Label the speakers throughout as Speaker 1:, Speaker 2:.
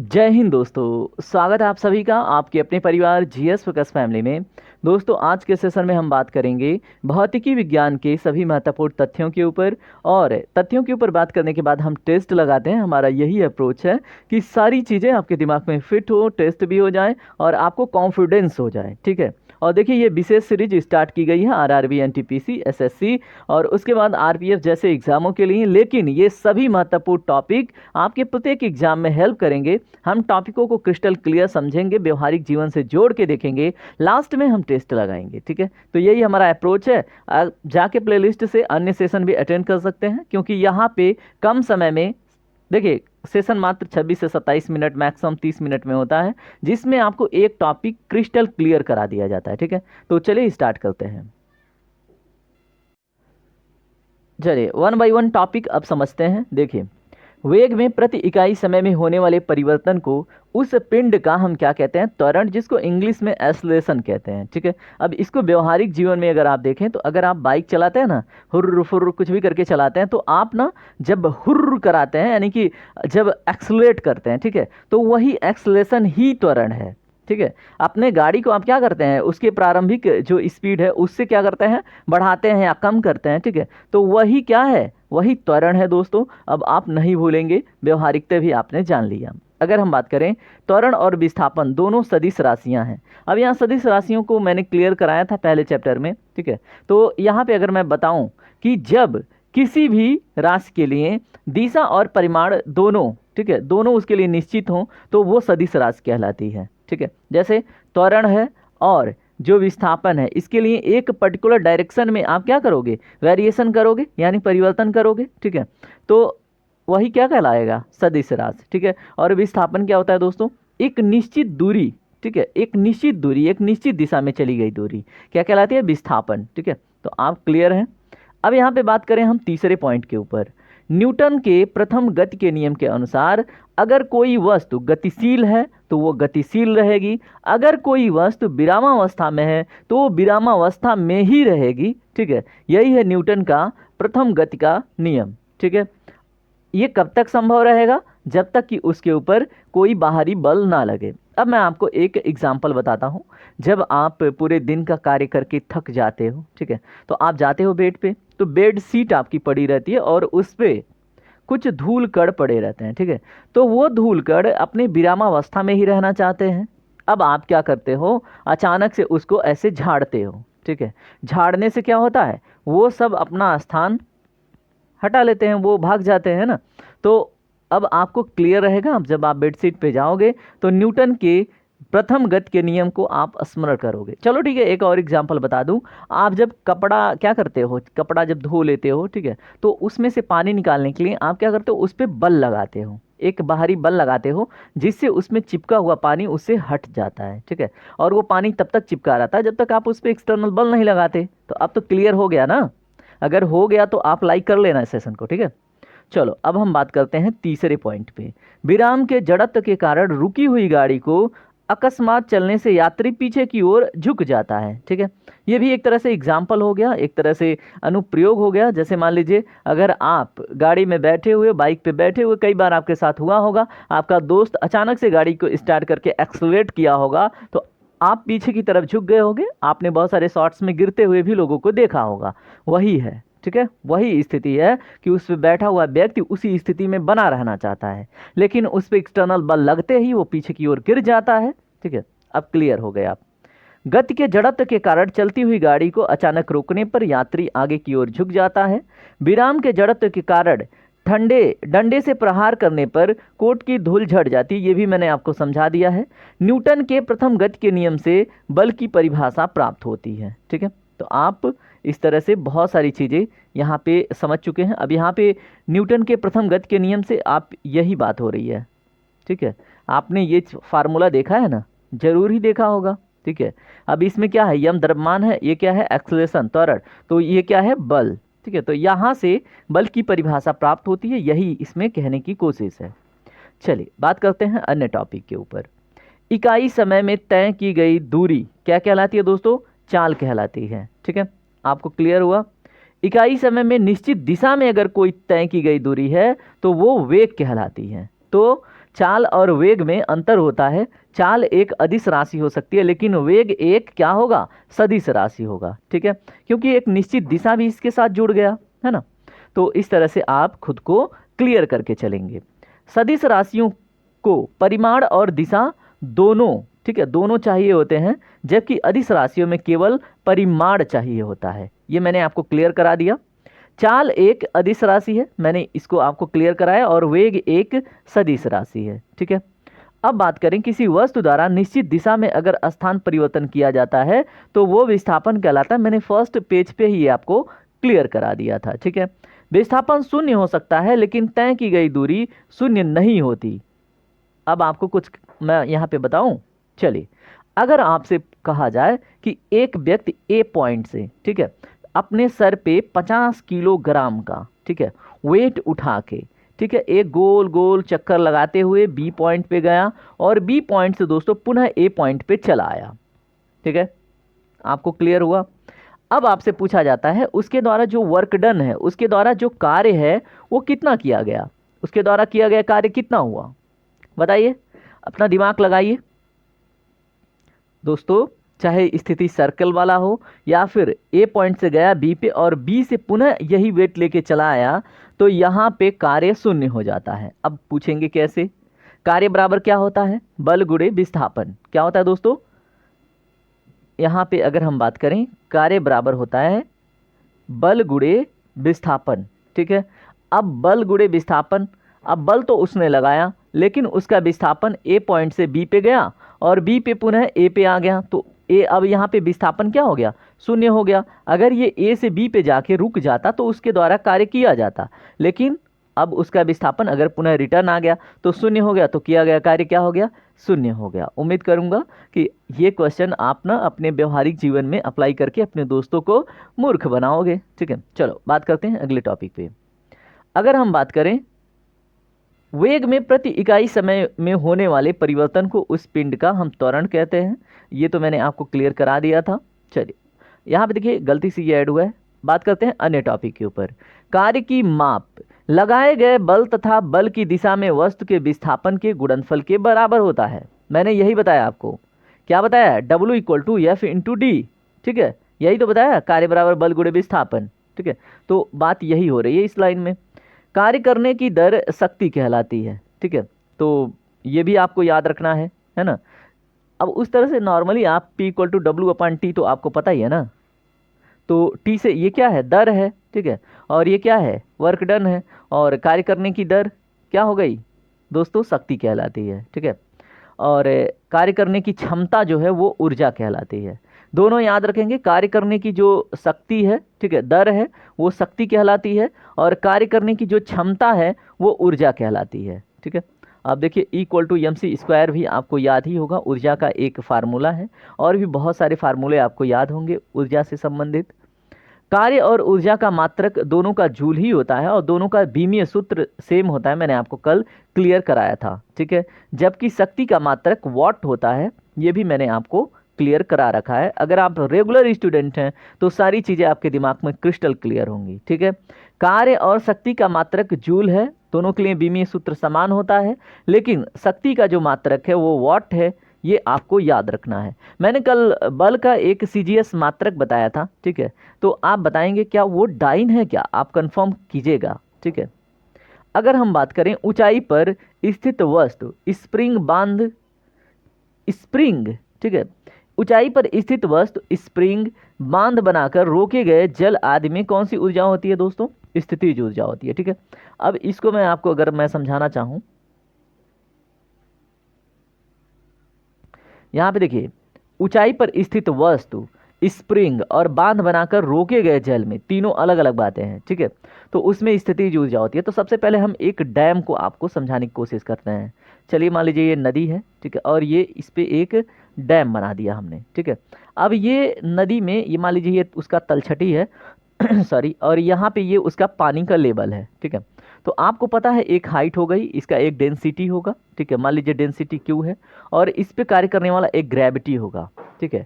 Speaker 1: जय हिंद दोस्तों, स्वागत है आप सभी का आपके अपने परिवार जीएस फोकस फैमिली में। दोस्तों, आज के सेशन में हम बात करेंगे भौतिकी विज्ञान के सभी महत्वपूर्ण तथ्यों के ऊपर। और तथ्यों के ऊपर बात करने के बाद हम टेस्ट लगाते हैं। हमारा यही अप्रोच है कि सारी चीज़ें आपके दिमाग में फिट हो, टेस्ट भी हो जाए और आपको कॉन्फिडेंस हो जाए। ठीक है। और देखिए, ये विशेष सीरीज स्टार्ट की गई है आरआरबी, एनटीपीसी, एसएससी और उसके बाद आरपीएफ जैसे एग्जामों के लिए। लेकिन ये सभी महत्वपूर्ण टॉपिक आपके प्रत्येक एग्जाम में हेल्प करेंगे। हम टॉपिकों को क्रिस्टल क्लियर समझेंगे, व्यवहारिक जीवन से जोड़ के देखेंगे, लास्ट में हम टेस्ट लगाएंगे। ठीक है, तो यही हमारा अप्रोच है। आप जाके प्लेलिस्ट से अन्य सेशन भी अटेंड कर सकते हैं, क्योंकि यहाँ पे कम समय में, देखिए, सेशन मात्र 26 से 27 मिनट, मैक्सिमम 30 मिनट में होता है, जिसमें आपको एक टॉपिक क्रिस्टल क्लियर करा दिया जाता है। ठीक है, तो चलिए स्टार्ट करते हैं। चलिए वन बाय वन टॉपिक अब समझते हैं। देखिए, वेग में प्रति इकाई समय में होने वाले परिवर्तन को, उस पिंड का हम क्या कहते हैं? त्वरण, जिसको इंग्लिश में एक्सेलरेशन कहते हैं। ठीक है, अब इसको व्यवहारिक जीवन में अगर आप देखें तो अगर आप बाइक चलाते हैं ना, हुर्र फुर्र कुछ भी करके चलाते हैं, तो आप ना जब हुर्र कराते हैं, यानी कि जब एक्सलेट करते हैं, ठीक है, तो वही एक्सेलरेशन ही त्वरण है। ठीक है, अपने गाड़ी को आप क्या करते हैं? उसके प्रारंभिक जो स्पीड है उससे क्या करते हैं? बढ़ाते हैं या कम करते हैं। ठीक है, तो वही क्या है? वही त्वरण है दोस्तों। अब आप नहीं भूलेंगे, व्यवहारिकता भी आपने जान लिया। अगर हम बात करें, त्वरण और विस्थापन दोनों सदिश राशियां हैं। अब यहाँ सदिश राशियों को मैंने क्लियर कराया था पहले चैप्टर में। ठीक है, तो यहाँ पे अगर मैं बताऊं कि जब किसी भी राशि के लिए दिशा और परिमाण दोनों, ठीक है, दोनों उसके लिए निश्चित हों, तो वो सदिश राशि कहलाती है। ठीक है, जैसे त्वरण है और जो विस्थापन है, इसके लिए एक पर्टिकुलर डायरेक्शन में आप क्या करोगे? वेरिएशन करोगे, यानी परिवर्तन करोगे। ठीक है, तो वही क्या कहलाएगा? सदिश राशि। ठीक है, और विस्थापन क्या होता है दोस्तों? एक निश्चित दूरी, ठीक है, एक निश्चित दूरी, एक निश्चित दिशा में चली गई दूरी क्या कहलाती है? विस्थापन। ठीक है, तो आप क्लियर हैं। अब यहाँ पे बात करें हम तीसरे पॉइंट के ऊपर। न्यूटन के प्रथम गति के नियम के अनुसार अगर कोई वस्तु गतिशील है तो वो गतिशील रहेगी, अगर कोई वस्तु विरामावस्था में है तो वो विरामावस्था में ही रहेगी। ठीक है, यही है न्यूटन का प्रथम गति का नियम। ठीक है, ये कब तक संभव रहेगा? जब तक कि उसके ऊपर कोई बाहरी बल ना लगे। अब मैं आपको एक एग्जांपल बताता हूँ। जब आप पूरे दिन का कार्य करके थक जाते हो, ठीक है, तो आप जाते हो बेड पे, तो बेड सीट आपकी पड़ी रहती है और उस पे कुछ धूल कण पड़े रहते हैं। ठीक है, तो वो धूल कण अपने विरामावस्था में ही रहना चाहते हैं। अब आप क्या करते हो? अचानक से उसको ऐसे झाड़ते हो। ठीक है, झाड़ने से क्या होता है? वो सब अपना स्थान हटा लेते हैं, वो भाग जाते हैं ना। तो अब आपको क्लियर रहेगा, अब जब आप बेडशीट पे जाओगे तो न्यूटन के प्रथम गति के नियम को आप स्मरण करोगे। चलो ठीक है, एक और एग्जांपल बता दूं। आप जब कपड़ा क्या करते हो? कपड़ा जब धो लेते हो, ठीक है, तो उसमें से पानी निकालने के लिए आप क्या करते हो? उस पर बल लगाते हो, एक बाहरी बल लगाते हो, जिससे उसमें चिपका हुआ पानी उससे हट जाता है। ठीक है, और वो पानी तब तक चिपका रहता है जब तक आप उस पर एक्सटर्नल बल नहीं लगाते। तो अब तो क्लियर हो गया ना? अगर हो गया तो आप लाइक कर लेना इस सेशन को। ठीक है, चलो अब हम बात करते हैं तीसरे पॉइंट पे। विराम के जड़त्व के कारण रुकी हुई गाड़ी को अकस्मात चलने से यात्री पीछे की ओर झुक जाता है। ठीक है, ये भी एक तरह से एग्जाम्पल हो गया, एक तरह से अनुप्रयोग हो गया। जैसे मान लीजिए, अगर आप गाड़ी में बैठे हुए, बाइक पे बैठे हुए, कई बार आपके साथ हुआ होगा, आपका दोस्त अचानक से गाड़ी को स्टार्ट करके एक्सलेट किया होगा, तो आप पीछे की तरफ झुक गए होगे। आपने बहुत सारे शॉट्स में गिरते हुए भी लोगों को देखा होगा। वही है, ठीक है, वही स्थिति है कि उस पर बैठा हुआ व्यक्ति उसी स्थिति में बना रहना चाहता है, लेकिन उस पर एक्सटर्नल बल लगते ही वो पीछे की ओर गिर जाता है। ठीक है, अब क्लियर हो गए आप। गति के जड़त्व के कारण चलती हुई गाड़ी को अचानक रोकने पर यात्री आगे की ओर झुक जाता है। विराम के जड़त्व के कारण ठंडे डंडे से प्रहार करने पर कोट की धूल झड़ जाती है। ये भी मैंने आपको समझा दिया है। न्यूटन के प्रथम गति के नियम से बल की परिभाषा प्राप्त होती है। ठीक है, तो आप इस तरह से बहुत सारी चीज़ें यहाँ पे समझ चुके हैं। अब यहाँ पे न्यूटन के प्रथम गति के नियम से आप यही बात हो रही है। ठीक है, आपने ये फार्मूला देखा है ना? जरूर ही देखा होगा। ठीक है, अब इसमें क्या है? यम द्रव्यमान है, ये क्या है? एक्सेलरेशन, त्वरण, तो ये क्या है? बल। ठीक है, तो यहाँ से बल की परिभाषा प्राप्त होती है, यही इसमें कहने की कोशिश है। चलिए बात करते हैं अन्य टॉपिक के ऊपर। इकाई समय में तय की गई दूरी क्या कहलाती है दोस्तों? चाल कहलाती है। ठीक है, आपको क्लियर हुआ? इकाई समय में निश्चित दिशा में अगर कोई तय की गई दूरी है तो वो वेग कहलाती है। तो चाल और वेग में अंतर होता है। चाल एक अदिश राशि हो सकती है, लेकिन वेग एक क्या होगा, सदिश राशि होगा, ठीक है, क्योंकि एक निश्चित दिशा भी इसके साथ जुड़ गया है ना। तो इस तरह से आप खुद को क्लियर करके चलेंगे। सदिश राशियों को परिमाण और दिशा दोनों, ठीक है, दोनों चाहिए होते हैं, जबकि अदिश राशियों में केवल परिमाण चाहिए होता है। ये मैंने आपको क्लियर करा दिया। चाल एक अदिश राशि है, मैंने इसको आपको क्लियर कराया, और वेग एक सदिश राशि है, ठीक है। अब बात करें किसी वस्तु द्वारा निश्चित दिशा में अगर स्थान परिवर्तन किया जाता है तो वो विस्थापन कहलाता है। मैंने फर्स्ट पेज पे ही आपको क्लियर करा दिया था, ठीक है। विस्थापन शून्य हो सकता है, लेकिन तय की गई दूरी शून्य नहीं होती। अब आपको कुछ मैं यहाँ पे बताऊं, चलिए, अगर आपसे कहा जाए कि एक व्यक्ति ए पॉइंट से, ठीक है, अपने सर पे 50 किलोग्राम का, ठीक है, वेट उठा के, ठीक है, एक गोल गोल चक्कर लगाते हुए बी पॉइंट पे गया, और बी पॉइंट से दोस्तों पुनः ए पॉइंट पे चला आया, ठीक है, आपको क्लियर हुआ। अब आपसे पूछा जाता है उसके द्वारा जो वर्क डन है, उसके द्वारा जो कार्य है वो कितना किया गया, उसके द्वारा किया गया कार्य कितना हुआ, बताइए, अपना दिमाग लगाइए दोस्तों। चाहे स्थिति सर्कल वाला हो या फिर ए पॉइंट से गया बी पे और बी से पुनः यही वेट लेके चला आया, तो यहाँ पे कार्य शून्य हो जाता है। अब पूछेंगे कैसे। कार्य बराबर क्या होता है, बल गुणे विस्थापन। क्या होता है दोस्तों, यहाँ पे अगर हम बात करें, कार्य बराबर होता है बल गुणे विस्थापन, ठीक है। अब बल गुणे विस्थापन, अब बल तो उसने लगाया, लेकिन उसका विस्थापन ए पॉइंट से बी पे गया और बी पे पुनः ए पे आ गया, तो ए, अब यहाँ पे विस्थापन क्या हो गया, शून्य हो गया। अगर ये ए से बी पे जाके रुक जाता तो उसके द्वारा कार्य किया जाता, लेकिन अब उसका विस्थापन अगर पुनः रिटर्न आ गया तो शून्य हो गया, तो किया गया कार्य क्या हो गया, शून्य हो गया। उम्मीद करूंगा कि ये क्वेश्चन आप ना अपने व्यवहारिक जीवन में अप्लाई करके अपने दोस्तों को मूर्ख बनाओगे, ठीक है। चलो बात करते हैं अगले टॉपिक पे। अगर हम बात करें वेग में प्रति इकाई समय में होने वाले परिवर्तन को उस पिंड का हम त्वरण कहते हैं। ये तो मैंने आपको क्लियर करा दिया था। चलिए यहाँ पे देखिए गलती से ये ऐड हुआ है। बात करते हैं अन्य टॉपिक के ऊपर। कार्य की माप लगाए गए बल तथा बल की दिशा में वस्तु के विस्थापन के गुणनफल के बराबर होता है। मैंने यही बताया आपको, क्या बताया, W=F/D, ठीक है, यही तो बताया, कार्य बराबर बल गुणे विस्थापन, ठीक है। तो बात यही हो रही है इस लाइन में। कार्य करने की दर शक्ति कहलाती है, ठीक है, तो ये भी आपको याद रखना है ना। अब उस तरह से नॉर्मली आप P=W/T तो आपको पता ही है ना, तो T से ये क्या है, दर है, ठीक है, और ये क्या है, वर्क डन है, और कार्य करने की दर क्या हो गई दोस्तों, शक्ति कहलाती है, ठीक है, और कार्य करने की क्षमता जो है वो ऊर्जा कहलाती है। दोनों याद रखेंगे, कार्य करने की जो शक्ति है, ठीक है, दर है, वो शक्ति कहलाती है, और कार्य करने की जो क्षमता है वो ऊर्जा कहलाती है, ठीक है। अब देखिए E=mc² भी आपको याद ही होगा, ऊर्जा का एक फार्मूला है, और भी बहुत सारे फार्मूले आपको याद होंगे ऊर्जा से संबंधित। कार्य और ऊर्जा का मात्रक दोनों का जूल ही होता है, और दोनों का बीमीय सूत्र सेम होता है, मैंने आपको कल क्लियर कराया था, ठीक है। जबकि शक्ति का मात्रक वॉट होता है, ये भी मैंने आपको क्लियर करा रखा है। अगर आप रेगुलर स्टूडेंट हैं तो सारी चीज़ें आपके दिमाग में क्रिस्टल क्लियर होंगी, ठीक है। कार्य और शक्ति का मात्रक जूल है, दोनों के लिए बीमीय सूत्र समान होता है, लेकिन शक्ति का जो मात्रक है वो वॉट है, ये आपको याद रखना है। मैंने कल बल का एक CGS मात्रक बताया था, ठीक है, तो आप बताएंगे क्या वो डाइन है क्या, आप कंफर्म कीजिएगा, ठीक है। अगर हम बात करें ऊंचाई पर स्थित वस्तु स्प्रिंग, ठीक है, ऊंचाई पर स्थित वस्तु स्प्रिंग बांध बनाकर रोके गए जल आदि में कौन सी ऊर्जा होती है दोस्तों, स्थितिज ऊर्जा होती है, ठीक है। अब इसको मैं आपको अगर मैं समझाना चाहूं, यहाँ पे देखिए, ऊंचाई पर स्थित वस्तु स्प्रिंग और बांध बनाकर रोके गए जल में, तीनों अलग अलग बातें हैं, ठीक है, तो उसमें स्थितिज ऊर्जा होती है। तो सबसे पहले हम एक डैम को आपको समझाने की कोशिश करते हैं। चलिए मान लीजिए ये नदी है, ठीक है, और ये इस पे एक डैम बना दिया हमने, ठीक है। अब ये नदी में ये मान लीजिए ये उसका तलछटी है सॉरी, और यहाँ पे ये उसका पानी का लेवल है, ठीक है। तो आपको पता है एक हाइट हो गई, इसका एक डेंसिटी होगा, ठीक है, मान लीजिए डेंसिटी Q है, और इस पे कार्य करने वाला एक ग्रेविटी होगा, ठीक है।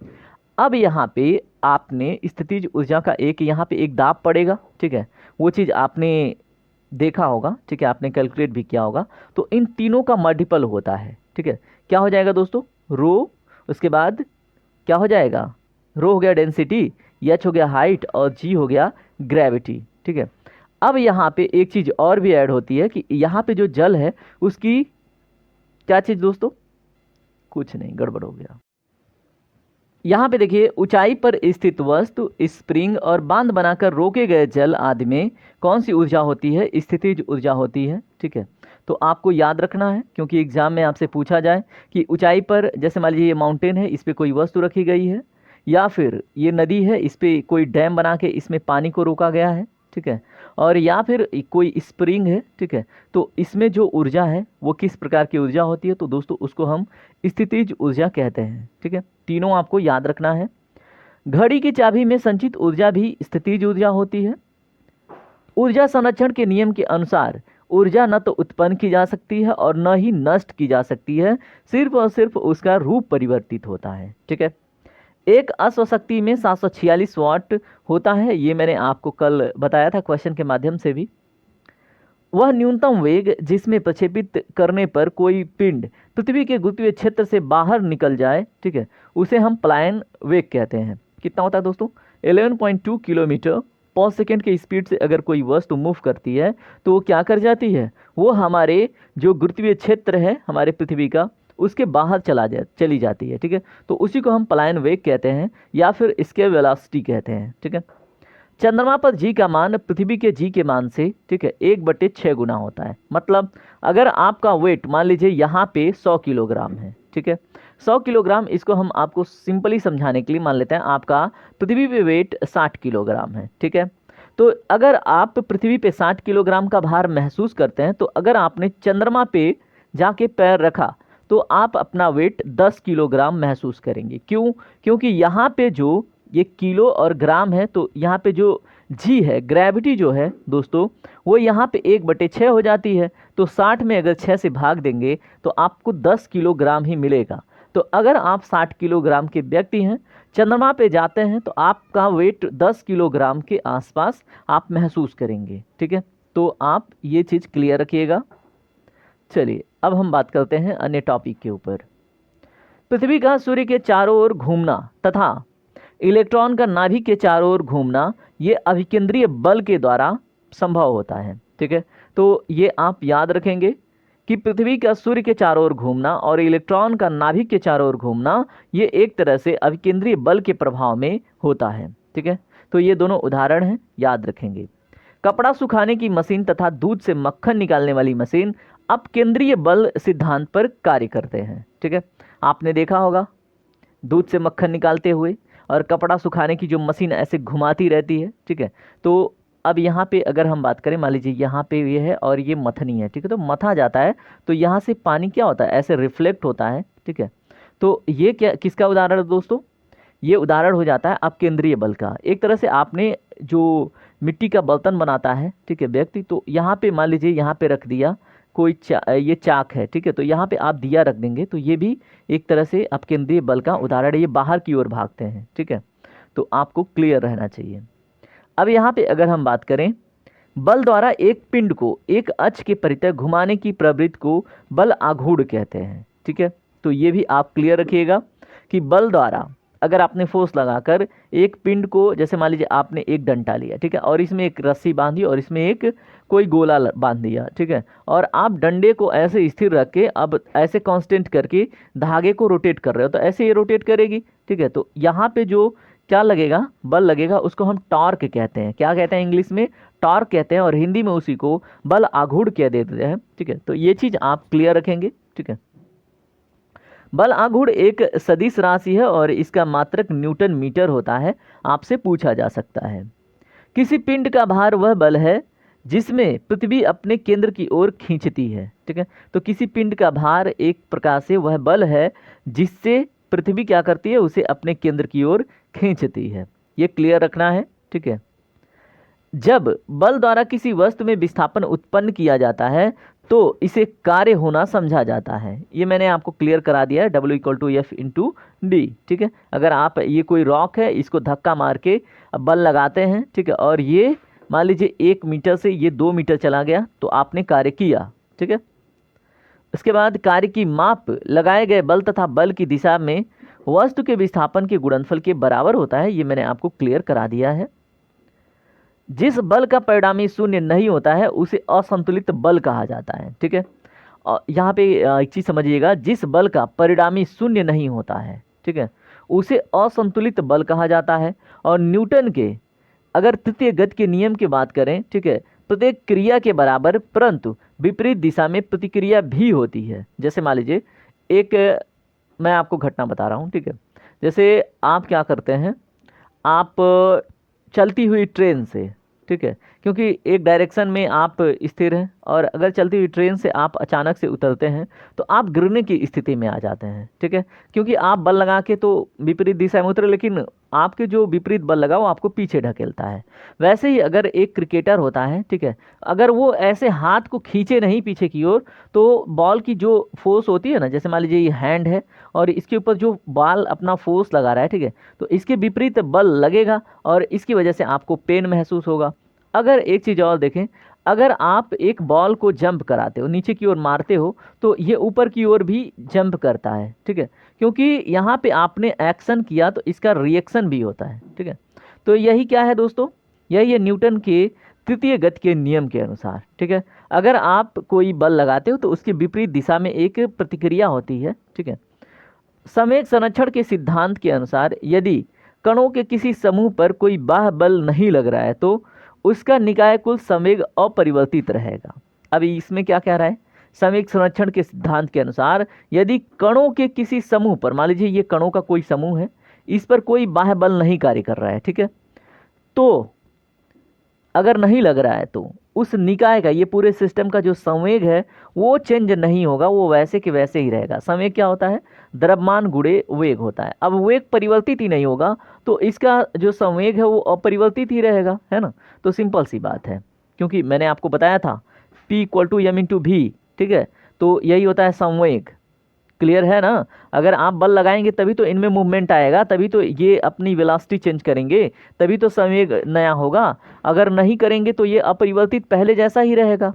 Speaker 1: अब यहाँ पे आपने स्थितिज ऊर्जा का एक यहाँ पे एक दाब पड़ेगा, ठीक है, वो चीज़ आपने देखा होगा, ठीक है, आपने कैलकुलेट भी किया होगा, तो इन तीनों का मल्टीपल होता है, ठीक है। क्या हो जाएगा दोस्तों, रो, उसके बाद क्या हो जाएगा, रो हो गया डेंसिटी, एच हो गया हाइट और जी हो गया ग्रेविटी, ठीक है। अब यहाँ पे एक चीज़ और भी ऐड होती है कि यहाँ पे जो जल है उसकी क्या चीज़ दोस्तों, कुछ नहीं, गड़बड़ हो गया। यहाँ पे देखिए, ऊंचाई पर स्थित वस्तु, स्प्रिंग और बांध बनाकर रोके गए जल आदि में कौन सी ऊर्जा होती है, स्थितिज ऊर्जा होती है, ठीक है। तो आपको याद रखना है, क्योंकि एग्जाम में आपसे पूछा जाए कि ऊंचाई पर, जैसे मान लीजिए ये माउंटेन है, इस पर कोई वस्तु रखी गई है, या फिर ये नदी है, इस पर कोई डैम बना के इसमें पानी को रोका गया है, ठीक है, और या फिर कोई स्प्रिंग है, ठीक है, तो इसमें जो ऊर्जा है वो किस प्रकार की ऊर्जा होती है, तो दोस्तों उसको हम स्थितिज ऊर्जा कहते हैं, ठीक है। तीनों आपको याद रखना है। घड़ी की चाबी में संचित ऊर्जा भी स्थितिज ऊर्जा होती है। ऊर्जा संरक्षण के नियम के अनुसार ऊर्जा न तो उत्पन्न की जा सकती है और न ही नष्ट की जा सकती है, सिर्फ और सिर्फ उसका रूप परिवर्तित होता है, ठीक है। एक अश्वशक्ति में 746 वाट होता है, ये मैंने आपको कल बताया था क्वेश्चन के माध्यम से भी। वह न्यूनतम वेग जिसमें प्रक्षेपित करने पर कोई पिंड पृथ्वी के गुरुत्वीय क्षेत्र से बाहर निकल जाए, ठीक है, उसे हम पलायन वेग कहते हैं। कितना होता है दोस्तों, 11.2 किलोमीटर पर सेकेंड के स्पीड से अगर कोई वस्तु मूव करती है तो वो क्या कर जाती है, वो हमारे जो गुरुत्वीय क्षेत्र है हमारे पृथ्वी का, उसके बाहर चली जाती है, ठीक है। तो उसी को हम पलायन वेग कहते हैं या फिर स्केल वेलोसिटी कहते हैं, ठीक है। चंद्रमा पर जी का मान पृथ्वी के जी के मान से, ठीक है, 1/6 गुना होता है। मतलब अगर आपका वेट मान लीजिए यहाँ पे 100 किलोग्राम है, ठीक है, 100 किलोग्राम, इसको हम आपको सिंपली समझाने के लिए मान लेते हैं आपका पृथ्वी पे वेट 60 किलोग्राम है, ठीक है। तो अगर आप पृथ्वी पे 60 किलोग्राम का भार महसूस करते हैं, तो अगर आपने चंद्रमा पे जाके पैर रखा तो आप अपना वेट 10 किलोग्राम महसूस करेंगे। क्यों, क्योंकि यहाँ पे जो ये किलो और ग्राम है, तो यहाँ पे जो जी है, ग्रेविटी जो है दोस्तों, वो यहाँ पे 1/6 हो जाती है। तो 60 में अगर 6 से भाग देंगे तो आपको 10 किलोग्राम ही मिलेगा। तो अगर आप 60 किलोग्राम के व्यक्ति हैं, चंद्रमा पे जाते हैं, तो आपका वेट 10 किलोग्राम के आसपास आप महसूस करेंगे, ठीक है। तो आप ये चीज़ क्लियर रखिएगा। चलिए अब हम बात करते हैं अन्य टॉपिक के ऊपर। पृथ्वी का सूर्य के चारों ओर घूमना तथा इलेक्ट्रॉन का नाभिक के चारों ओर घूमना, ये अभिकेंद्रीय बल के द्वारा संभव होता है, ठीक है। तो ये आप याद रखेंगे कि पृथ्वी का सूर्य के चारों ओर घूमना और इलेक्ट्रॉन का नाभिक के चारों ओर घूमना, ये एक तरह से अभिकेंद्रीय बल के प्रभाव में होता है, ठीक है। तो ये दोनों उदाहरण हैं, याद रखेंगे। कपड़ा सुखाने की मशीन तथा दूध से मक्खन निकालने वाली मशीन अपकेंद्रीय बल सिद्धांत पर कार्य करते हैं, ठीक है। आपने देखा होगा दूध से मक्खन निकालते हुए, और कपड़ा सुखाने की जो मशीन ऐसे घुमाती रहती है, ठीक है। तो अब यहाँ पे अगर हम बात करें, मान लीजिए यहाँ पे ये है और ये मथनी है, ठीक है, तो मथा जाता है तो यहाँ से पानी क्या होता है, ऐसे रिफ्लेक्ट होता है, ठीक है। तो ये क्या, किसका उदाहरण है दोस्तों, ये उदाहरण हो जाता है अपकेंद्रीय बल का। एक तरह से आपने जो मिट्टी का बर्तन बनाता है, ठीक है, व्यक्ति, तो यहाँ पे मान लीजिए यहाँ पे रख दिया कोई ये चाक है, ठीक है, तो यहाँ पे आप दिया रख देंगे, तो ये भी एक तरह से अपकेंद्रीय बल का उदाहरण है, ये बाहर की ओर भागते हैं, ठीक है। तो आपको क्लियर रहना चाहिए। अब यहाँ पे अगर हम बात करें, बल द्वारा एक पिंड को एक अक्ष के परितः घुमाने की प्रवृत्ति को बल आघूर्ण कहते हैं, ठीक है। तो ये भी आप क्लियर रखिएगा कि बल द्वारा अगर आपने फोर्स लगाकर एक पिंड को, जैसे मान लीजिए आपने एक डंडा लिया, ठीक है, और इसमें एक रस्सी बांधी और इसमें एक कोई गोला बांध दिया, ठीक है, और आप डंडे को ऐसे स्थिर रख के अब ऐसे कांस्टेंट करके धागे को रोटेट कर रहे हो, तो ऐसे ये रोटेट करेगी, ठीक है। तो यहाँ पे जो क्या लगेगा, बल लगेगा, उसको हम टॉर्क कहते हैं। क्या कहते हैं इंग्लिश में, टॉर्क कहते हैं, और हिंदी में उसी को बल आघूर्ण कह देते हैं, ठीक है। तो ये चीज़ आप क्लियर रखेंगे, ठीक है। बल आघूर्ण एक सदिश राशि है और इसका मात्रक न्यूटन मीटर होता है, आपसे पूछा जा सकता है। किसी पिंड का भार वह बल है जिसमें पृथ्वी अपने केंद्र की ओर खींचती है, ठीक है। तो किसी पिंड का भार एक प्रकार से वह बल है जिससे पृथ्वी क्या करती है, उसे अपने केंद्र की ओर खींचती है, ये क्लियर रखना है, ठीक है। जब बल द्वारा किसी वस्तु में विस्थापन उत्पन्न किया जाता है तो इसे कार्य होना समझा जाता है। ये मैंने आपको क्लियर करा दिया है, W=F/d, ठीक है। अगर आप ये कोई रॉक है, इसको धक्का मार के बल लगाते हैं, ठीक है, और ये मान लीजिए 1 मीटर से ये 2 मीटर चला गया तो आपने कार्य किया, ठीक है। इसके बाद कार्य की माप लगाए गए बल तथा बल की दिशा में वस्तु के विस्थापन के गुणनफल के बराबर होता है, ये मैंने आपको क्लियर करा दिया है। जिस बल का परिणामी शून्य नहीं होता है उसे असंतुलित बल कहा जाता है, ठीक है। और यहाँ पे एक चीज़ समझिएगा, जिस बल का परिणामी शून्य नहीं होता है, ठीक है, उसे असंतुलित बल कहा जाता है। और न्यूटन के अगर तृतीय गति के नियम की बात करें, ठीक है, प्रत्येक क्रिया के बराबर परंतु विपरीत दिशा में प्रतिक्रिया भी होती है। जैसे मान लीजिए एक मैं आपको घटना बता रहा हूँ, ठीक है। जैसे आप क्या करते हैं, आप चलती हुई ट्रेन से, ठीक है, क्योंकि एक डायरेक्शन में आप स्थिर हैं और अगर चलती हुई ट्रेन से आप अचानक से उतरते हैं तो आप गिरने की स्थिति में आ जाते हैं, ठीक है, क्योंकि आप बल लगा के तो विपरीत दिशा में उतरे, लेकिन आपके जो विपरीत बल लगा वो आपको पीछे ढकेलता है। वैसे ही अगर एक क्रिकेटर होता है, ठीक है, अगर वो ऐसे हाथ को खींचे नहीं पीछे की ओर तो बॉल की जो फोर्स होती है ना, जैसे मान लीजिए ये हैंड है और इसके ऊपर जो बॉल अपना फोर्स लगा रहा है, ठीक है, तो इसके विपरीत बल लगेगा और इसकी वजह से आपको पेन महसूस होगा। अगर एक चीज़ और देखें, अगर आप एक बॉल को जंप कराते हो, नीचे की ओर मारते हो, तो ये ऊपर की ओर भी जंप करता है, ठीक है, क्योंकि यहाँ पे आपने एक्शन किया तो इसका रिएक्शन भी होता है, ठीक है। तो यही क्या है दोस्तों, यही है न्यूटन के तृतीय गति के नियम के अनुसार, ठीक है। अगर आप कोई बल लगाते हो तो उसके विपरीत दिशा में एक प्रतिक्रिया होती है, ठीक है। संवेग संरक्षण के सिद्धांत के अनुसार यदि कणों के किसी समूह पर कोई बाह्य बल नहीं लग रहा है तो उसका निकाय कुल संवेग अपरिवर्तित रहेगा। अब इसमें क्या कह रहा है, संवेग संरक्षण के सिद्धांत के अनुसार यदि कणों के किसी समूह पर, मान लीजिए ये कणों का कोई समूह है, इस पर कोई बाह्य बल नहीं कार्य कर रहा है, ठीक है, तो अगर नहीं लग रहा है तो उस निकाय का, ये पूरे सिस्टम का जो संवेग है वो चेंज नहीं होगा, वो वैसे के वैसे ही रहेगा। संवेग क्या होता है, द्रव्यमान गुणे वेग होता है। अब वेग परिवर्तित ही नहीं होगा तो इसका जो संवेग है वो अपरिवर्तित ही रहेगा, है ना। तो सिंपल सी बात है, क्योंकि मैंने आपको बताया था P=m/v, ठीक है, तो यही होता है संवेग। क्लियर है ना। अगर आप बल लगाएंगे तभी तो इनमें मूवमेंट आएगा, तभी तो ये अपनी वेलोसिटी चेंज करेंगे, तभी तो संवेग नया होगा। अगर नहीं करेंगे तो ये अपरिवर्तित पहले जैसा ही रहेगा।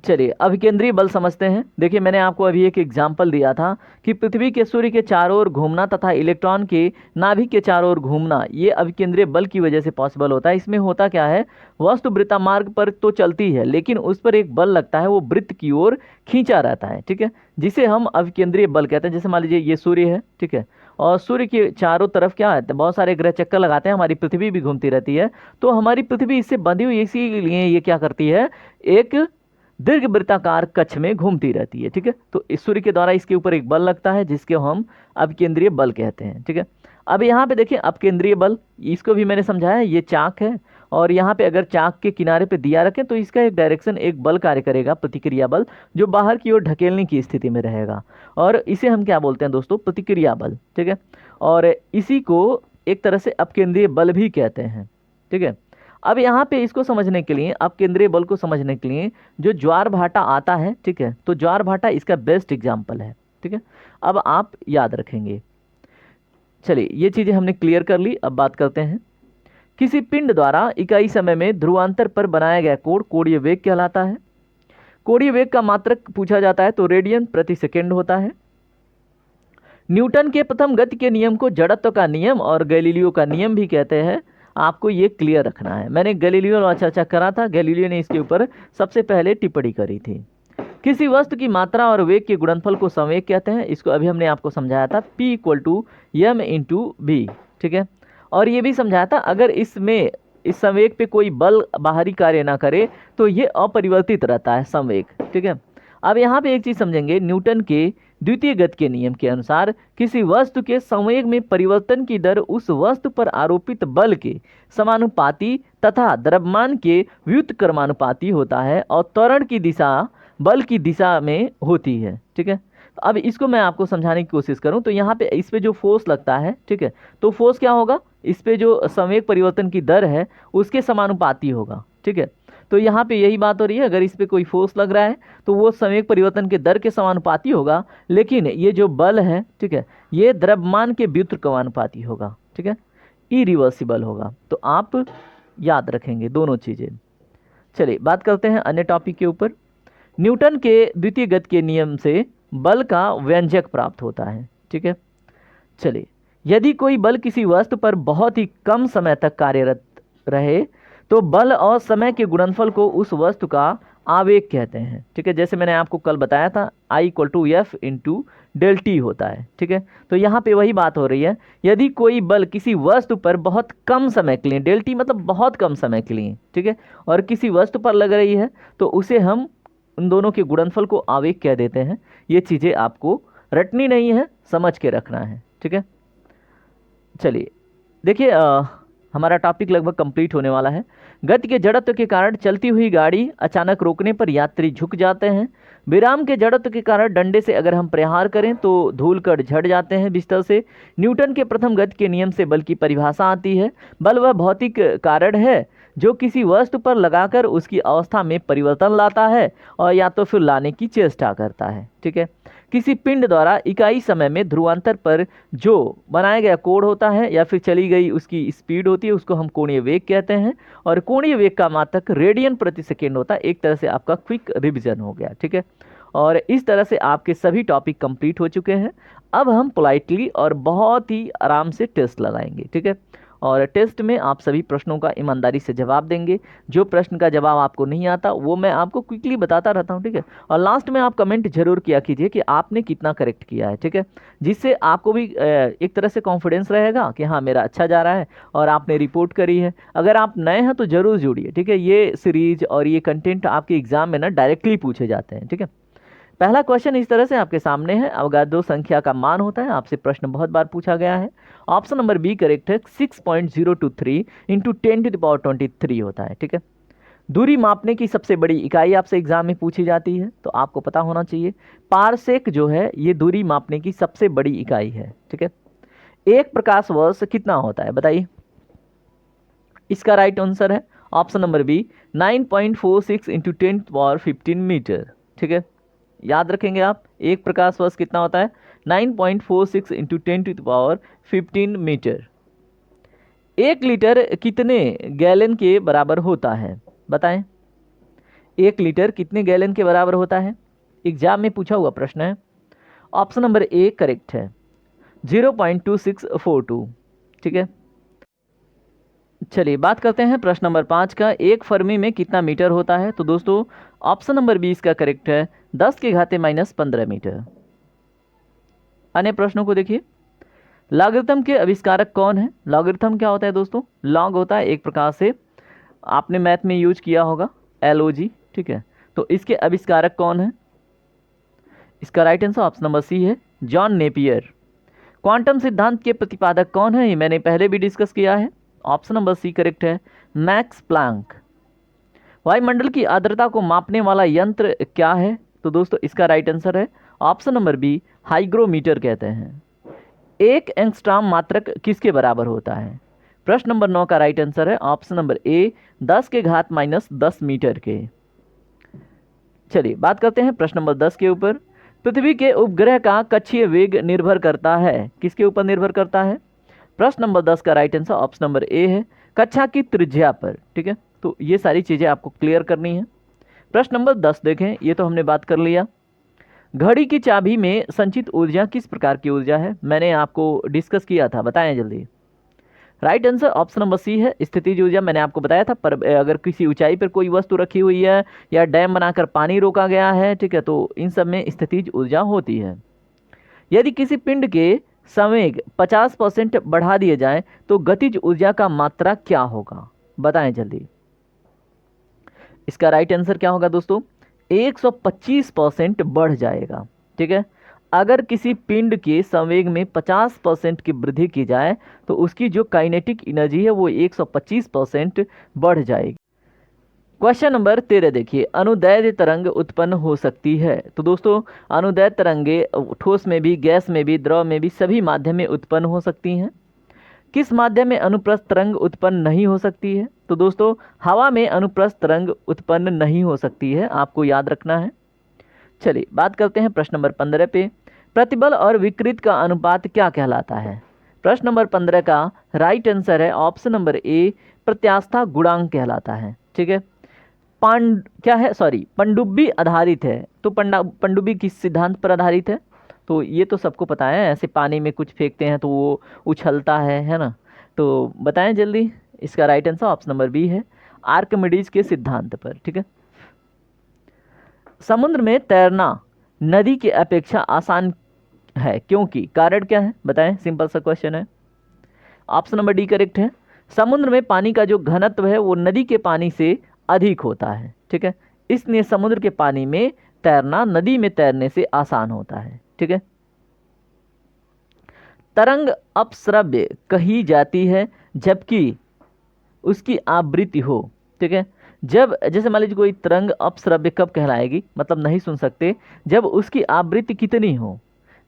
Speaker 1: चलिए अभिकेंद्रीय बल समझते हैं। देखिए मैंने आपको अभी एक एग्जाम्पल दिया था कि पृथ्वी के सूर्य के चारों ओर घूमना तथा इलेक्ट्रॉन के नाभिक के चारों ओर घूमना, ये अभिकेंद्रीय बल की वजह से पॉसिबल होता है। इसमें होता क्या है, वस्तु वृत्तामार्ग पर तो चलती है लेकिन उस पर एक बल लगता है, वो वृत्त की ओर खींचा रहता है, ठीक है, जिसे हम अभिकेंद्रीय बल कहते हैं। जैसे मान लीजिए ये सूर्य है, ठीक है, और सूर्य के चारों तरफ क्या है, बहुत सारे ग्रह चक्कर लगाते हैं, हमारी पृथ्वी भी घूमती रहती है। तो हमारी पृथ्वी इससे बंधी हुई, इसीलिए ये क्या करती है, एक दीर्घ वृत्ताकार कक्ष में घूमती रहती है, ठीक है। तो इस सूर्य के द्वारा इसके ऊपर एक बल लगता है जिसके हम अपकेंद्रीय बल कहते हैं, ठीक है। अब यहाँ पे देखिए अपकेंद्रीय बल, इसको भी मैंने समझाया, ये चाक है और यहाँ पे अगर चाक के किनारे पे दिया रखें तो इसका एक डायरेक्शन, एक बल कार्य करेगा, प्रतिक्रिया बल, जो बाहर की ओर ढकेलने की स्थिति में रहेगा और इसे हम क्या बोलते हैं दोस्तों, प्रतिक्रिया बल, ठीक है। और इसी को एक तरह से अपकेंद्रीय बल भी कहते हैं, ठीक है। अब यहाँ पे इसको समझने के लिए, अपकेंद्रीय बल को समझने के लिए जो ज्वार भाटा आता है, ठीक है, तो ज्वार भाटा इसका बेस्ट एग्जाम्पल है, ठीक है। अब आप याद रखेंगे। चलिए ये चीज़ें हमने क्लियर कर ली। अब बात करते हैं, किसी पिंड द्वारा इकाई समय में ध्रुवांतर पर बनाया गया कोण कोणीय वेग कहलाता है। कोणीय वेग का मात्रक पूछा जाता है तो रेडियन प्रति सेकेंड होता है। न्यूटन के प्रथम गति के नियम को जड़त्व का नियम और गैलीलियो का नियम भी कहते हैं। आपको ये क्लियर रखना है। मैंने गैलीलियो वाला चर्चा करा था, गैलीलियो ने इसके ऊपर सबसे पहले टिप्पणी करी थी। किसी वस्तु की मात्रा और वेग के गुणनफल को संवेग कहते हैं। इसको अभी हमने आपको समझाया था, P=m/v, ठीक है। और ये भी समझाया था अगर इसमें इस संवेग पे कोई बल बाहरी कार्य ना करे तो ये अपरिवर्तित रहता है संवेग, ठीक है। अब यहाँ पे एक चीज़ समझेंगे, न्यूटन के द्वितीय गति के नियम के अनुसार किसी वस्तु के संवेग में परिवर्तन की दर उस वस्तु पर आरोपित बल के समानुपाती तथा द्रव्यमान के व्युत्क्रमानुपाती होता है और त्वरण की दिशा बल की दिशा में होती है, ठीक है। अब इसको मैं आपको समझाने की कोशिश करूं तो यहाँ पे इस पे जो फोर्स लगता है, ठीक है, तो फोर्स क्या होगा, इस पे जो संवेग परिवर्तन की दर है उसके समानुपाती होगा, ठीक है। तो यहाँ पे यही बात हो रही है, अगर इस पे कोई फोर्स लग रहा है तो वो संवेग परिवर्तन के दर के समानुपाती होगा, लेकिन ये जो बल है, ठीक है, ये द्रव्यमान के व्युत्क्रमानुपाती होगा, ठीक है, इरिवर्सिबल होगा। तो आप याद रखेंगे दोनों चीज़ें। चलिए बात करते हैं अन्य टॉपिक के ऊपर। न्यूटन के द्वितीय गति के नियम से बल का व्यंजक प्राप्त होता है। ठीक है, चलिए यदि कोई बल किसी वस्तु पर बहुत ही कम समय तक कार्यरत रहे तो बल और समय के गुणनफल को उस वस्तु का आवेग कहते हैं। ठीक है, जैसे मैंने आपको कल बताया था I=F×del t होता है। ठीक है, तो यहाँ पे वही बात हो रही है, यदि कोई बल किसी वस्तु पर बहुत कम समय के लिए, del t मतलब बहुत कम समय के लिए, ठीक है, और किसी वस्तु पर लग रही है तो उसे हम उन दोनों के गुणनफल को आवेग कह देते हैं। ये चीज़ें आपको रटनी नहीं है, समझ के रखना है। ठीक है, चलिए देखिए हमारा टॉपिक लगभग कंप्लीट होने वाला है। गति के जड़त्व के कारण चलती हुई गाड़ी अचानक रोकने पर यात्री झुक जाते हैं। विराम के जड़त्व के कारण डंडे से अगर हम प्रहार करें तो धूलकण झड़ जाते हैं बिस्तर से। न्यूटन के प्रथम गति के नियम से बल की परिभाषा आती है। बल वह भौतिक कारण है जो किसी वस्तु पर लगाकर उसकी अवस्था में परिवर्तन लाता है और या तो फिर लाने की चेष्टा करता है। ठीक है, किसी पिंड द्वारा इकाई समय में ध्रुवांतर पर जो बनाया गया कोण होता है या फिर चली गई उसकी स्पीड होती है उसको हम कोणीय वेग कहते हैं, और कोणीय वेग का मात्रक रेडियन प्रति सेकेंड होता है। एक तरह से आपका क्विक रिवीजन हो गया। ठीक है, और इस तरह से आपके सभी टॉपिक कंप्लीट हो चुके हैं। अब हम पोलाइटली और बहुत ही आराम से टेस्ट लगाएंगे। ठीक है, और टेस्ट में आप सभी प्रश्नों का ईमानदारी से जवाब देंगे। जो प्रश्न का जवाब आपको नहीं आता वो मैं आपको क्विकली बताता रहता हूँ। ठीक है, और लास्ट में आप कमेंट जरूर किया कीजिए कि आपने कितना करेक्ट किया है। ठीक है, जिससे आपको भी एक तरह से कॉन्फिडेंस रहेगा कि हाँ मेरा अच्छा जा रहा है और आपने रिपोर्ट करी है। अगर आप नए हैं तो ज़रूर जुड़िए। ठीक है, ये सीरीज और ये कंटेंट आपके एग्जाम में ना डायरेक्टली पूछे जाते हैं। ठीक है, पहला क्वेश्चन इस तरह से आपके सामने है, अवगाद्रो संख्या का मान होता है। आपसे प्रश्न बहुत बार पूछा गया है। ऑप्शन नंबर बी करेक्ट है, 6.023 इंटू 10⁻23 होता है। ठीक है, दूरी मापने की सबसे बड़ी इकाई आपसे एग्जाम में पूछी जाती है तो आपको पता होना चाहिए पारसेक जो है ये दूरी मापने की सबसे बड़ी इकाई है। ठीक है, एक प्रकाश वर्ष कितना होता है बताइए। इसका राइट आंसर है option number B 9.46 into 10⁻15 metre. ठीक है, याद रखेंगे आप, एक प्रकाश वर्ष कितना होता है 9.46 इंटू 10⁻15 मीटर। 1 लीटर कितने गैलन के बराबर होता है बताएं। 1 लीटर कितने गैलन के बराबर होता है, एग्जाम में पूछा हुआ प्रश्न है। ऑप्शन नंबर ए करेक्ट है 0.2642। ठीक है, चलिए बात करते हैं प्रश्न नंबर 5 का। 1 फर्मी में कितना मीटर होता है, तो दोस्तों ऑप्शन नंबर 20 का करेक्ट है 10⁻⁻15 मीटर। अन्य प्रश्नों को देखिए, लॉगरिथम के आविष्कारक कौन है। लॉगरिथम क्या होता है दोस्तों, लॉग होता है एक प्रकार से, आपने मैथ में यूज किया होगा LOG। ठीक है, तो इसके आविष्कारक कौन है, इसका right answer option number C है जॉन नेपियर। क्वांटम सिद्धांत के प्रतिपादक कौन है, ये मैंने पहले भी डिस्कस किया है। ऑप्शन नंबर सी करेक्ट है मैक्स प्लैंक। वायुमंडल की आर्द्रता को मापने वाला यंत्र क्या है, तो दोस्तों इसका राइट आंसर है ऑप्शन नंबर बी हाइग्रोमीटर कहते हैं। 1 एंगस्ट्रॉम मात्रक किसके बराबर होता है। प्रश्न नंबर 9 का राइट आंसर है ऑप्शन नंबर ए 10⁻⁻10 मीटर के। चलिए बात करते हैं प्रश्न नंबर 10 के ऊपर। पृथ्वी के उपग्रह का कक्षीय वेग निर्भर करता है, किसके ऊपर निर्भर करता है। प्रश्न नंबर 10 का right answer option number A है कक्षा की त्रिज्या पर। ठीक है, तो ये सारी चीज़ें आपको क्लियर करनी है। प्रश्न नंबर 10 देखें, ये तो हमने बात कर लिया। घड़ी की चाबी में संचित ऊर्जा किस प्रकार की ऊर्जा है, मैंने आपको डिस्कस किया था, बताएं जल्दी। Right answer option number C है स्थितिज ऊर्जा। मैंने आपको बताया था, पर अगर किसी ऊंचाई पर कोई वस्तु रखी हुई है या डैम बनाकर पानी रोका गया है, ठीक है, तो इन सब में स्थितिज ऊर्जा होती है। यदि किसी पिंड के संवेग 50% बढ़ा दिए जाए तो गतिज ऊर्जा का मात्रा क्या होगा, बताएं जल्दी। इसका राइट आंसर क्या होगा दोस्तों, 125% बढ़ जाएगा। ठीक है, अगर किसी पिंड के संवेग में 50% की वृद्धि की जाए तो उसकी जो काइनेटिक एनर्जी है वो 125% बढ़ जाएगी। क्वेश्चन नंबर 13 देखिए, अनुदैर्ध्य तरंग उत्पन्न हो सकती है, तो दोस्तों अनुदैर्ध्य तरंगे ठोस में भी, गैस में भी, द्रव में भी, सभी माध्यम में उत्पन्न हो सकती हैं। किस माध्यम में अनुप्रस्थ तरंग उत्पन्न नहीं हो सकती है, तो दोस्तों हवा में अनुप्रस्थ तरंग उत्पन्न नहीं हो सकती है, आपको याद रखना है। चलिए बात करते हैं प्रश्न नंबर 15 पे। प्रतिबल और विकृत का अनुपात क्या कहलाता है। प्रश्न नंबर 15 का राइट आंसर है ऑप्शन नंबर ए, प्रत्यास्था गुणांक कहलाता है। ठीक है, क्या है, सॉरी, पनडुब्बी आधारित है। तो पनडुब्बी किस सिद्धांत पर आधारित है? तो ये तो सबको पता है, ऐसे पानी में कुछ फेंकते हैं तो वो उछलता है ना। तो बताएं जल्दी, इसका right answer option number B है, आर्किमिडीज के सिद्धांत पर। ठीक है, समुद्र में तैरना नदी की अपेक्षा आसान है क्योंकि, कारण क्या है बताएं, सिंपल सा क्वेश्चन है। ऑप्शन नंबर डी करेक्ट है, समुद्र में पानी का जो घनत्व है वो नदी के पानी से अधिक होता है। ठीक है, इसलिए समुद्र के पानी में तैरना नदी में तैरने से आसान होता है। ठीक है, तरंग अपश्रव्य कही जाती है जबकि उसकी आवृत्ति हो। ठीक है, जब जैसे मान लीजिए कोई तरंग अपश्रव्य कब कहलाएगी, मतलब नहीं सुन सकते, जब उसकी आवृत्ति कितनी हो।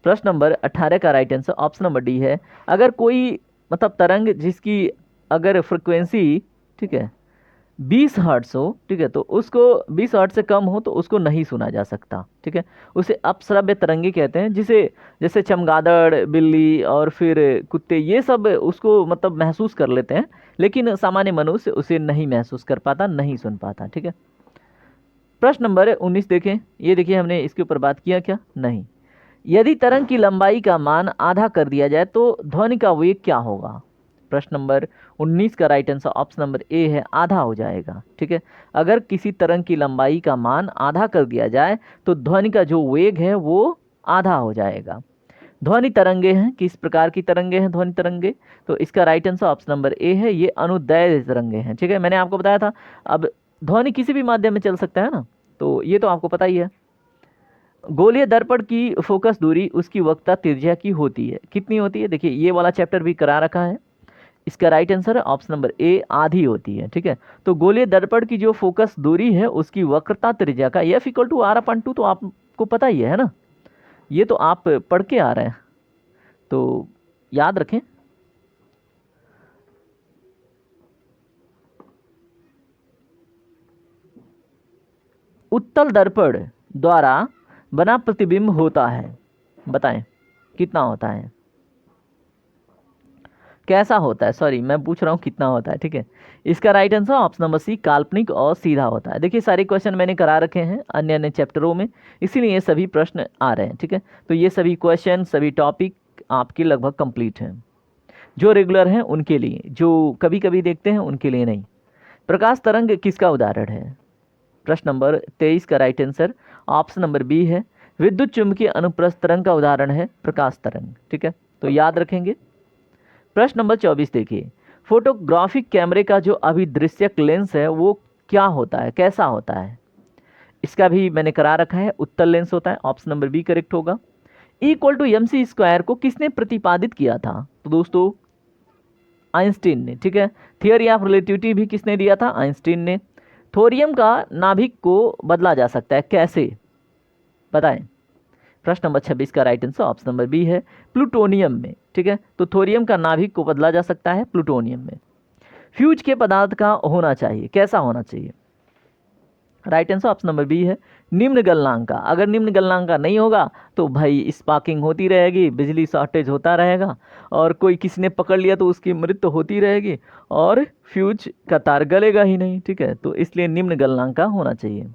Speaker 1: प्रश्न नंबर 18 का right answer option number D है, अगर कोई मतलब तरंग जिसकी अगर फ्रिक्वेंसी, ठीक है, 20 हर्ट्ज हो, ठीक है, तो उसको 20 हर्ट्ज से कम हो तो उसको नहीं सुना जा सकता। ठीक है, उसे अपश्रव्य तरंगे कहते हैं, जिसे जैसे चमगादड़, बिल्ली और फिर कुत्ते, ये सब उसको मतलब महसूस कर लेते हैं, लेकिन सामान्य मनुष्य उसे नहीं महसूस कर पाता, नहीं सुन पाता। ठीक है, प्रश्न नंबर 19 देखें, ये देखिए हमने इसके ऊपर बात किया क्या, नहीं। यदि तरंग की लंबाई का मान आधा कर दिया जाए तो ध्वनि का वेग क्या होगा? प्रश्न नंबर 19 का right answer option number A है, आधा हो जाएगा। ठीक है, अगर किसी तरंग की लंबाई का मान आधा कर दिया जाए तो ध्वनि का जो वेग है वो आधा हो जाएगा। ध्वनि तरंगे हैं, किस प्रकार की तरंगे हैं ध्वनि तरंगे? तो इसका right answer option number A है, ये अनुदैर्ध्य तरंगे हैं। ठीक है, मैंने आपको बताया था, अब ध्वनि किसी भी माध्यम में चल सकता है ना, तो ये तो आपको पता ही है। गोलीय दर्पण की फोकस दूरी उसकी वक्रता त्रिज्या की होती है, कितनी होती है? देखिए ये वाला चैप्टर भी करा रखा है, इसका राइट आंसर है ऑप्शन नंबर ए, आधी होती है। ठीक है, तो गोलीय दर्पण की जो फोकस दूरी है उसकी वक्रता त्रिज्या का F equal to R upon two, तो आपको पता ही है ना, ये तो आप पढ़ के आ रहे हैं, तो याद रखें। उत्तल दर्पण द्वारा बना प्रतिबिंब होता है, बताएं कितना होता है, कैसा होता है, सॉरी मैं पूछ रहा हूँ कितना होता है। ठीक है, इसका right answer option number C, काल्पनिक और सीधा होता है। देखिए सारे क्वेश्चन मैंने करा रखे हैं अन्य अन्य चैप्टरों में, इसीलिए ये सभी प्रश्न आ रहे हैं। ठीक है, तो ये सभी क्वेश्चन, सभी टॉपिक आपके लगभग कंप्लीट हैं, जो रेगुलर हैं उनके लिए, जो कभी कभी देखते हैं उनके लिए नहीं। प्रकाश तरंग किसका उदाहरण है? प्रश्न नंबर 23 का right answer option number B है, विद्युत चुंबकीय अनुप्रस्थ तरंग का उदाहरण है प्रकाश तरंग। ठीक है, तो याद रखेंगे। प्रश्न नंबर 24 देखिए, फोटोग्राफिक कैमरे का जो अभिदृश्यक लेंस है वो क्या होता है, कैसा होता है? इसका भी मैंने करा रखा है, उत्तल लेंस होता है, ऑप्शन नंबर बी करेक्ट होगा। Equal to M C square को किसने प्रतिपादित किया था? तो दोस्तों आइंस्टीन ने। ठीक है, थियरी ऑफ रिलेटिविटी भी किसने दिया था? आइंस्टीन ने। थोरियम का नाभिक को बदला जा सकता है, कैसे बताएं? प्रश्न नंबर 26 का right answer option number B है, प्लूटोनियम में। ठीक है, तो थोरियम का नाभिक को बदला जा सकता है प्लूटोनियम में। फ्यूज के पदार्थ का होना चाहिए, कैसा होना चाहिए? Right answer option number B है, निम्न गलनांक का। अगर निम्न गलनांक का नहीं होगा तो भाई स्पार्किंग होती रहेगी, बिजली शॉर्टेज होता रहेगा, और कोई किसी ने पकड़ लिया तो उसकी मृत्यु होती रहेगी, और फ्यूज का तार गलेगा ही नहीं। ठीक है, तो इसलिए निम्न गलनांक का होना चाहिए।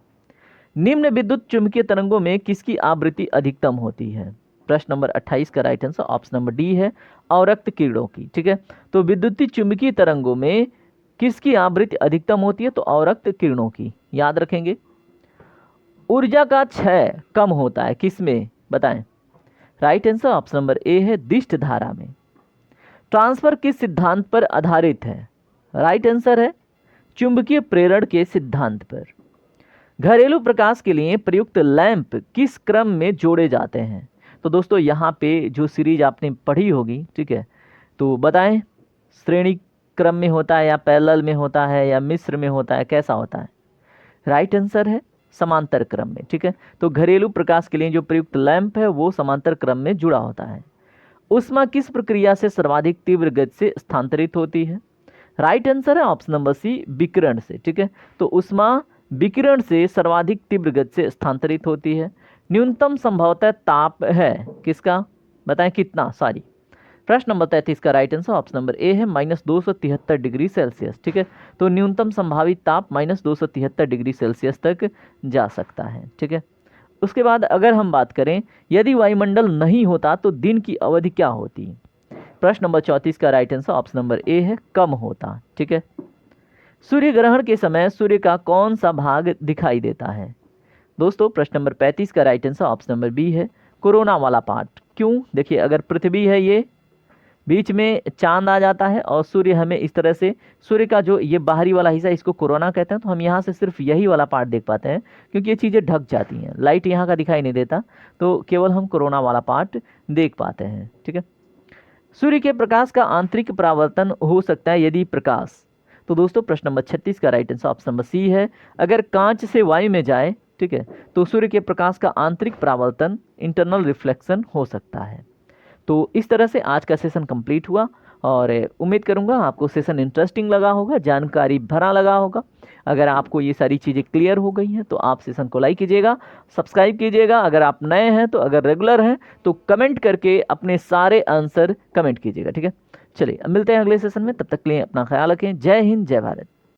Speaker 1: निम्न विद्युत चुंबकीय तरंगों में किसकी आवृत्ति अधिकतम होती है? प्रश्न नंबर 28 का right answer option number D है, अवरक्त किरणों की। ठीक है, तो विद्युत चुंबकीय तरंगों में किसकी आवृत्ति अधिकतम होती है? तो अवरक्त किरणों की, याद रखेंगे। ऊर्जा का क्षय कम होता है किसमें, बताएं? Right answer option number A है, दिष्ट धारा में। ट्रांसफर किस सिद्धांत पर आधारित है? राइट आंसर है चुंबकीय प्रेरण के सिद्धांत पर। घरेलू प्रकाश के लिए प्रयुक्त लैंप किस क्रम में जोड़े जाते हैं? तो दोस्तों यहाँ पे जो सीरीज आपने पढ़ी होगी, ठीक है, तो बताएं श्रेणी क्रम में होता है या पैरेलल में होता है या मिश्र में होता है, कैसा होता है? राइट आंसर है समांतर क्रम में। ठीक है, तो घरेलू प्रकाश के लिए जो प्रयुक्त लैंप है वो समांतर क्रम में जुड़ा होता है। ऊष्मा किस प्रक्रिया से सर्वाधिक तीव्र गति से स्थानांतरित होती है? राइट आंसर है ऑप्शन नंबर सी, विकिरण से। ठीक है, तो ऊष्मा विकिरण से सर्वाधिक तीव्र गति से स्थानांतरित होती है। न्यूनतम संभवतः ताप है किसका, बताएं कितना, सॉरी प्रश्न नंबर 33 का right answer option number A है -273 डिग्री सेल्सियस। ठीक है, तो न्यूनतम संभावित ताप -273 डिग्री सेल्सियस तक जा सकता है। ठीक है, उसके बाद अगर हम बात करें यदि वायुमंडल नहीं होता तो दिन की अवधि क्या होती। प्रश्न नंबर 34 का right answer option number A है कम होता। ठीक है, सूर्य ग्रहण के समय सूर्य का कौन सा भाग दिखाई देता है। दोस्तों प्रश्न नंबर 35 का right answer option number B है कोरोना वाला पार्ट। क्यों, देखिए अगर पृथ्वी है ये, बीच में चांद आ जाता है और सूर्य हमें इस तरह से, सूर्य का जो ये बाहरी वाला हिस्सा इसको कोरोना कहते हैं, तो हम यहाँ से सिर्फ यही वाला पार्ट देख पाते हैं क्योंकि ये चीज़ें ढक जाती हैं, लाइट यहाँ का दिखाई नहीं देता, तो केवल हम कोरोना वाला पार्ट देख पाते हैं। ठीक है, सूर्य के प्रकाश का आंतरिक परावर्तन हो सकता है यदि प्रकाश, तो दोस्तों प्रश्न नंबर 36 का right answer option number C है अगर कांच से वायु में जाए, ठीक है, तो सूर्य के प्रकाश का आंतरिक परावर्तन इंटरनल रिफ्लेक्शन हो सकता है। तो इस तरह से आज का सेशन कंप्लीट हुआ और उम्मीद करूंगा आपको सेशन इंटरेस्टिंग लगा होगा, जानकारी भरा लगा होगा। अगर आपको ये सारी चीज़ें क्लियर हो गई हैं तो आप सेशन को लाइक कीजिएगा, सब्सक्राइब कीजिएगा। अगर आप नए हैं तो, अगर रेगुलर हैं तो कमेंट करके अपने सारे आंसर कमेंट कीजिएगा। ठीक है, चलिए अब मिलते हैं अगले सेशन में, तब तक के लिए अपना ख्याल रखें। जय हिंद, जय भारत।